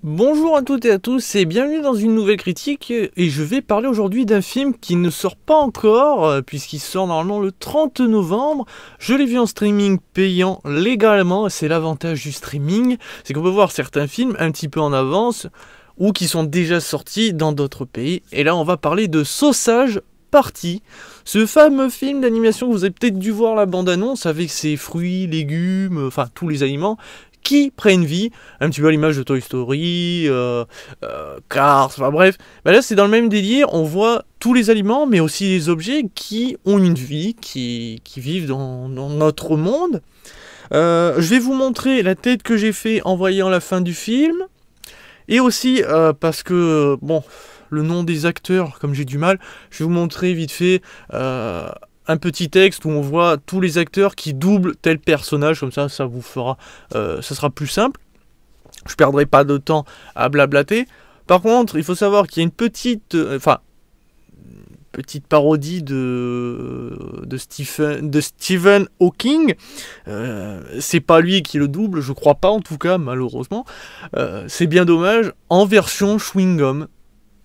Bonjour à toutes et à tous et bienvenue dans une nouvelle critique et je vais parler aujourd'hui d'un film qui ne sort pas encore puisqu'il sort normalement le 30 novembre. Je l'ai vu en streaming payant légalement, c'est l'avantage du streaming, c'est qu'on peut voir certains films un petit peu en avance ou qui sont déjà sortis dans d'autres pays. Et là on va parler de Sausage Party, ce fameux film d'animation que vous avez peut-être dû voir la bande-annonce avec ses fruits, légumes, enfin tous les aliments qui prennent vie, un petit peu à l'image de Toy Story, Cars, enfin bref. Bah là c'est dans le même délire, on voit tous les aliments mais aussi les objets qui ont une vie, qui vivent dans notre monde. Je vais vous montrer la tête que j'ai fait en voyant la fin du film, et aussi parce que, bon, le nom des acteurs, comme j'ai du mal, je vais vous montrer vite fait un petit texte où on voit tous les acteurs qui doublent tel personnage, comme ça vous fera, ça sera plus simple. Je perdrai pas de temps à blablater. Par contre, il faut savoir qu'il y a une petite, petite parodie de Stephen Hawking. C'est pas lui qui le double, je crois pas en tout cas, malheureusement. C'est bien dommage, en version chewing-gum.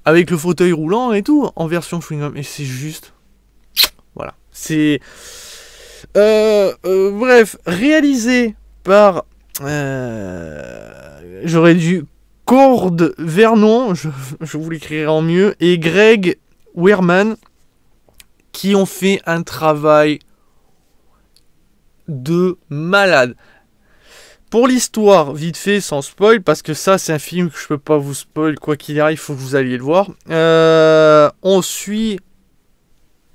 Avec le fauteuil roulant et tout, en version chewing-gum. Et c'est juste... Voilà. C'est... bref, réalisé par... j'aurais dû... Cord Vernon, je vous l'écrirai en mieux, et Greg Wehrman, qui ont fait un travail de malade. Pour l'histoire, vite fait, sans spoil, parce que ça, c'est un film que je peux pas vous spoil, quoi qu'il arrive, il faut que vous alliez le voir. On suit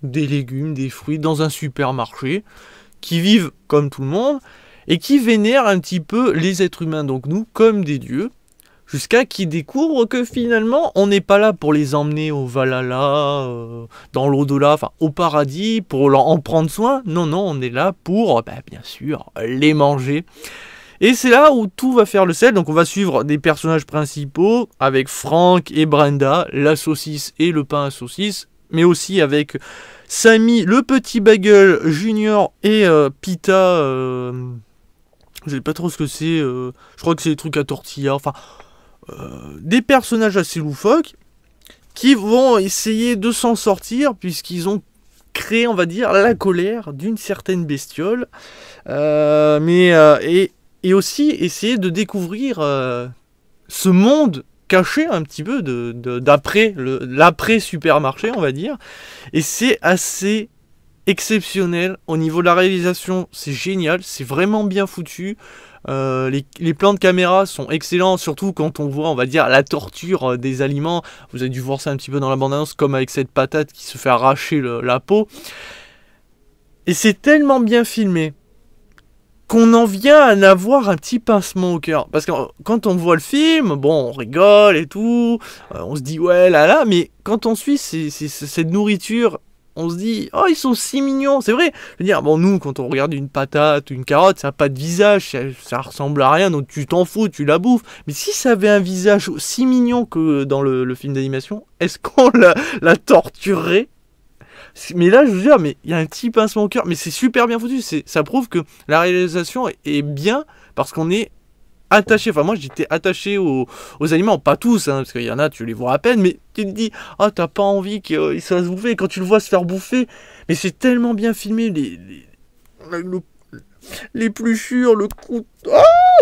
des légumes, des fruits dans un supermarché, qui vivent comme tout le monde, et qui vénèrent un petit peu les êtres humains, donc nous, comme des dieux, jusqu'à qu'ils découvrent que finalement, on n'est pas là pour les emmener au Valhalla, dans l'au-delà, enfin au paradis, pour en prendre soin. Non, non, on est là pour, bien sûr, les manger. Et c'est là où tout va faire le sel, donc on va suivre des personnages principaux, avec Frank et Brenda, la saucisse et le pain à saucisse, mais aussi avec Sammy, le petit bagel junior et Pita, je sais pas trop ce que c'est, je crois que c'est des trucs à tortilla, enfin, des personnages assez loufoques, qui vont essayer de s'en sortir, puisqu'ils ont créé, on va dire, la colère d'une certaine bestiole, et aussi essayer de découvrir ce monde caché un petit peu d'après l'après-supermarché, on va dire. Et c'est assez exceptionnel. Au niveau de la réalisation, c'est génial, c'est vraiment bien foutu. Les plans de caméra sont excellents, surtout quand on voit, on va dire, la torture des aliments. Vous avez dû voir ça un petit peu dans la bande-annonce, comme avec cette patate qui se fait arracher la peau. Et c'est tellement bien filmé qu'on en vient à en avoir un petit pincement au cœur. Parce que quand on voit le film, bon, on rigole et tout, on se dit ouais là là, mais quand on suit cette nourriture, on se dit oh ils sont si mignons, c'est vrai. Je veux dire, bon nous quand on regarde une patate ou une carotte, ça n'a pas de visage, ça ressemble à rien, donc tu t'en fous, tu la bouffes. Mais si ça avait un visage aussi mignon que dans le film d'animation, est-ce qu'on la torturerait? Mais là, je veux dire, mais il y a un petit pincement au cœur, mais c'est super bien foutu. Ça prouve que la réalisation est bien parce qu'on est attaché. Enfin, moi, j'étais attaché aux aliments, pas tous, hein, parce qu'il y en a, tu les vois à peine, mais tu te dis, ah, t'as pas envie qu'ils se fassent bouffer. Et quand tu le vois se faire bouffer, mais c'est tellement bien filmé, l'épluchure, le coup. Ah,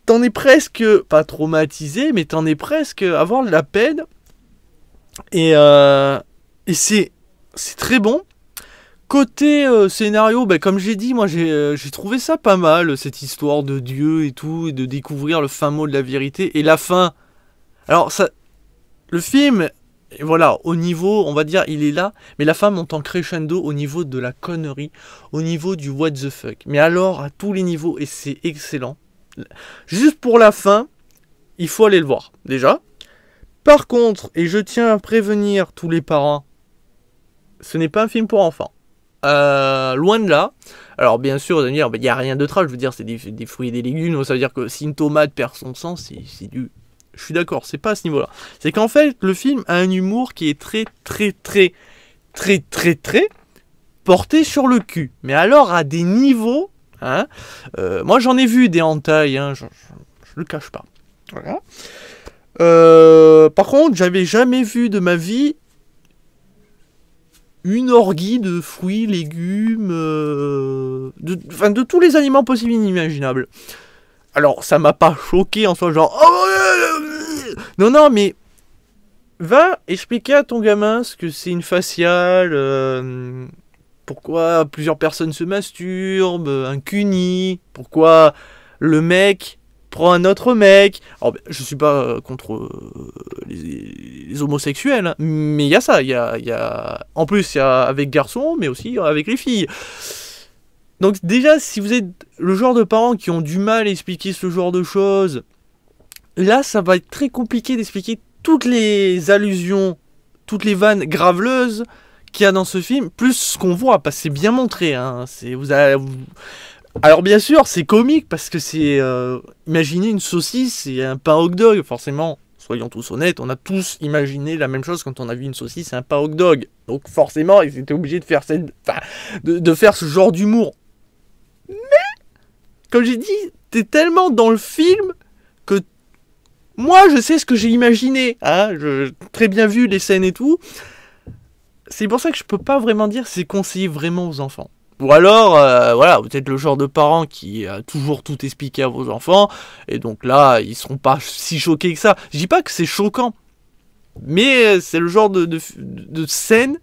t'en es presque, pas traumatisé, mais t'en es presque à avoir de la peine. Et c'est très bon. Côté scénario, comme j'ai dit, moi j'ai trouvé ça pas mal, cette histoire de Dieu et tout, et de découvrir le fin mot de la vérité. Et la fin, alors ça, le film, voilà, au niveau, on va dire, il est là, mais la fin monte en crescendo au niveau de la connerie, au niveau du what the fuck. Mais alors, à tous les niveaux, et c'est excellent. Juste pour la fin, il faut aller le voir, déjà. Par contre, et je tiens à prévenir tous les parents, ce n'est pas un film pour enfants. Loin de là. Alors bien sûr, vous allez me dire, il n'y a rien de trash, je veux dire, c'est des fruits et des légumes, donc ça veut dire que si une tomate perd son sang, c'est du... Je suis d'accord, c'est pas à ce niveau-là. C'est qu'en fait, le film a un humour qui est très porté sur le cul. Mais alors à des niveaux, hein, moi j'en ai vu des hentai, hein, je le cache pas. Voilà. Par contre, j'avais jamais vu de ma vie une orgie de fruits, légumes, de tous les aliments possibles et inimaginables. Alors, ça m'a pas choqué en soi, genre... Non, non, mais... Va expliquer à ton gamin ce que c'est une faciale, pourquoi plusieurs personnes se masturbent, un cuni, pourquoi le mec prend un autre mec. Alors, je suis pas contre les homosexuels, hein, mais il y a ça, en plus il y a avec garçons, mais aussi avec les filles. Donc déjà, si vous êtes le genre de parents qui ont du mal à expliquer ce genre de choses, là ça va être très compliqué d'expliquer toutes les allusions, toutes les vannes graveleuses qu'il y a dans ce film, plus ce qu'on voit, parce que c'est bien montré. Hein, alors bien sûr, c'est comique, parce que c'est... imaginez une saucisse et un pain hot dog, forcément, soyons tous honnêtes, on a tous imaginé la même chose quand on a vu une saucisse et un pain hot dog. Donc forcément, ils étaient obligés de faire, de faire ce genre d'humour. Mais, comme j'ai dit, t'es tellement dans le film que moi, je sais ce que j'ai imaginé, hein, j'ai très bien vu les scènes et tout. C'est pour ça que je peux pas vraiment dire si c'est conseillé vraiment aux enfants. Ou alors, voilà, vous êtes le genre de parent qui a toujours tout expliqué à vos enfants, et donc là, ils seront pas si choqués que ça. Je dis pas que c'est choquant, mais c'est le genre de scènes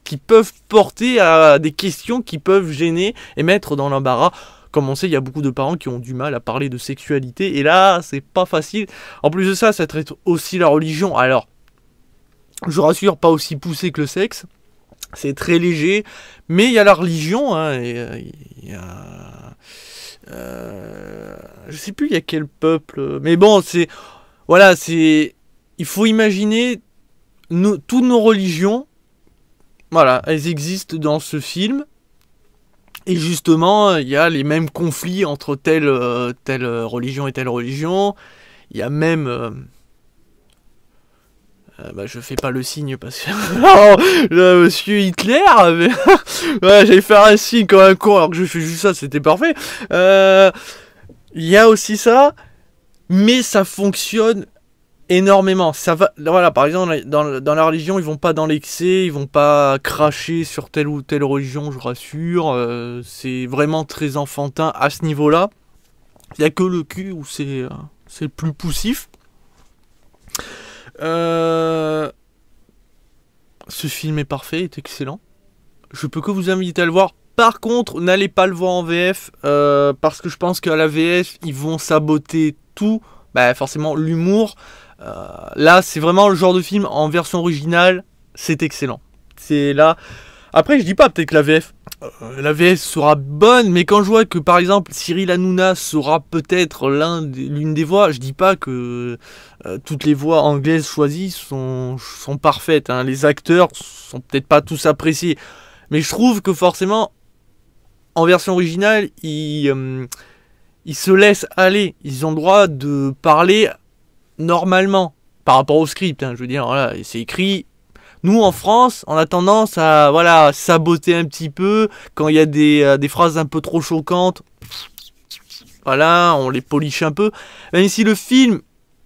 qui peuvent porter à des questions qui peuvent gêner et mettre dans l'embarras. Comme on sait, il y a beaucoup de parents qui ont du mal à parler de sexualité, et là, c'est pas facile. En plus de ça, ça traite aussi la religion. Alors, je rassure, pas aussi poussé que le sexe. C'est très léger, mais il y a la religion, hein, et il y a... je sais plus il y a quel peuple, mais bon, c'est... Voilà, c'est... Il faut imaginer toutes nos religions, voilà, elles existent dans ce film. Et justement, il y a les mêmes conflits entre telle religion et telle religion. Il y a même... je fais pas le signe parce que... oh, Monsieur Hitler avait... ouais, j'allais faire un signe comme un con alors que je fais juste ça, c'était parfait. Il y a aussi ça, mais ça fonctionne énormément. Ça va, voilà, par exemple, dans la religion, ils vont pas dans l'excès, ils vont pas cracher sur telle ou telle religion, je rassure. C'est vraiment très enfantin à ce niveau-là. Il y a que le cul où c'est le plus poussif. Ce film est parfait, est excellent. Je peux que vous inviter à le voir. Par contre, n'allez pas le voir en VF, parce que je pense qu'à la VF, ils vont saboter tout. Bah, forcément, l'humour. Là, c'est vraiment le genre de film en version originale, c'est excellent. C'est là. Après, je dis pas peut-être que la VF sera bonne, mais quand je vois que par exemple Cyril Hanouna sera peut-être l'une des voix, je dis pas que toutes les voix anglaises choisies sont parfaites. Hein. Les acteurs sont peut-être pas tous appréciés, mais je trouve que forcément en version originale, ils se laissent aller. Ils ont le droit de parler normalement par rapport au script, hein, je veux dire, voilà, c'est écrit. Nous en France, on a tendance à voilà saboter un petit peu quand il y a des phrases un peu trop choquantes. Voilà, on les polish un peu. Même si le film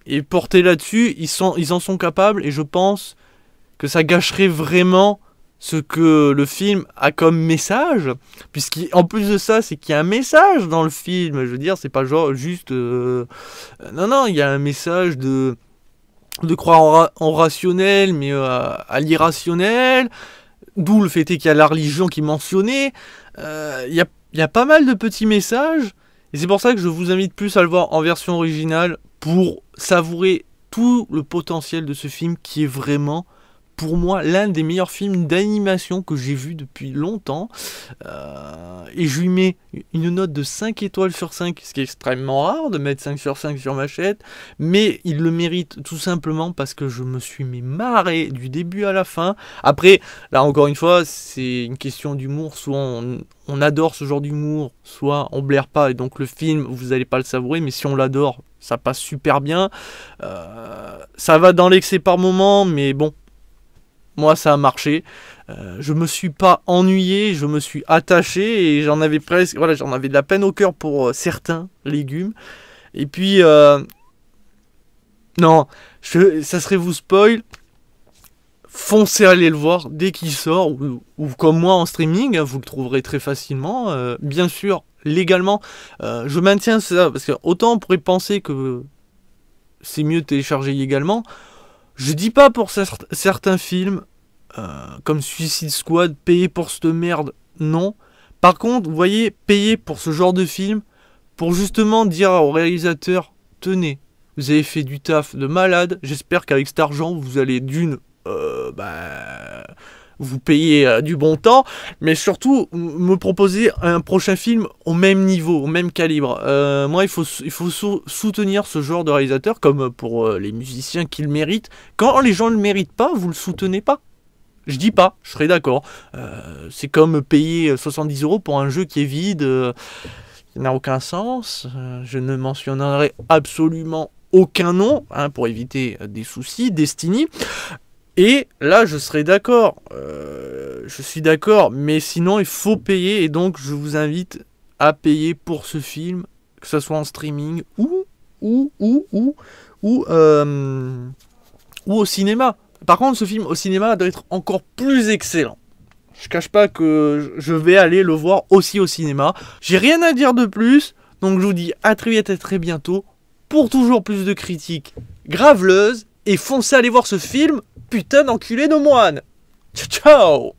est porté là-dessus, ils en sont capables, et je pense que ça gâcherait vraiment ce que le film a comme message, puisqu'en plus de ça, c'est qu'il y a un message dans le film. Je veux dire, c'est pas genre juste... non, il y a un message de croire en rationnel, mais à l'irrationnel, d'où le fait qu'il y a la religion qui est mentionnée. Il y a pas mal de petits messages, et c'est pour ça que je vous invite plus à le voir en version originale, pour savourer tout le potentiel de ce film, qui est vraiment... pour moi, l'un des meilleurs films d'animation que j'ai vu depuis longtemps. Et je lui mets une note de 5 étoiles sur 5, ce qui est extrêmement rare de mettre 5 sur 5 sur Machette. Mais il le mérite tout simplement parce que je me suis marré du début à la fin. Après, là encore une fois, c'est une question d'humour. Soit on adore ce genre d'humour, soit on blaire pas. Et donc le film, vous n'allez pas le savourer. Mais si on l'adore, ça passe super bien. Ça va dans l'excès par moment, mais bon. Moi, ça a marché. Je me suis pas ennuyé, je me suis attaché, et j'en avais presque, voilà, j'en avais de la peine au cœur pour certains légumes. Et puis, Non, ça serait vous spoil. Foncez aller le voir dès qu'il sort, ou comme moi en streaming, hein, vous le trouverez très facilement. Bien sûr, légalement, je maintiens ça, parce que autant on pourrait penser que c'est mieux de télécharger illégalement. Je dis pas pour certains films, comme Suicide Squad, payer pour cette merde, non. Par contre, vous voyez, payer pour ce genre de film, pour justement dire au réalisateur, tenez, vous avez fait du taf de malade, j'espère qu'avec cet argent, vous allez vous payer du bon temps, mais surtout me proposer un prochain film au même niveau, au même calibre. Moi, il faut soutenir ce genre de réalisateur, comme pour les musiciens qui le méritent. Quand les gens ne le méritent pas, vous le soutenez pas. Je dis pas, je serais d'accord. C'est comme payer 70 € pour un jeu qui est vide, qui n'a aucun sens. Je ne mentionnerai absolument aucun nom, hein, pour éviter des soucis. Destiny. Et là, je serais d'accord. Je suis d'accord, mais sinon, il faut payer. Et donc, je vous invite à payer pour ce film, que ce soit en streaming ou au cinéma. Par contre, ce film au cinéma doit être encore plus excellent. Je cache pas que je vais aller le voir aussi au cinéma. J'ai rien à dire de plus. Donc, je vous dis à très vite et très bientôt pour toujours plus de critiques graveleuses. Et foncez aller voir ce film, putain d'enculé de moine. Ciao ciao.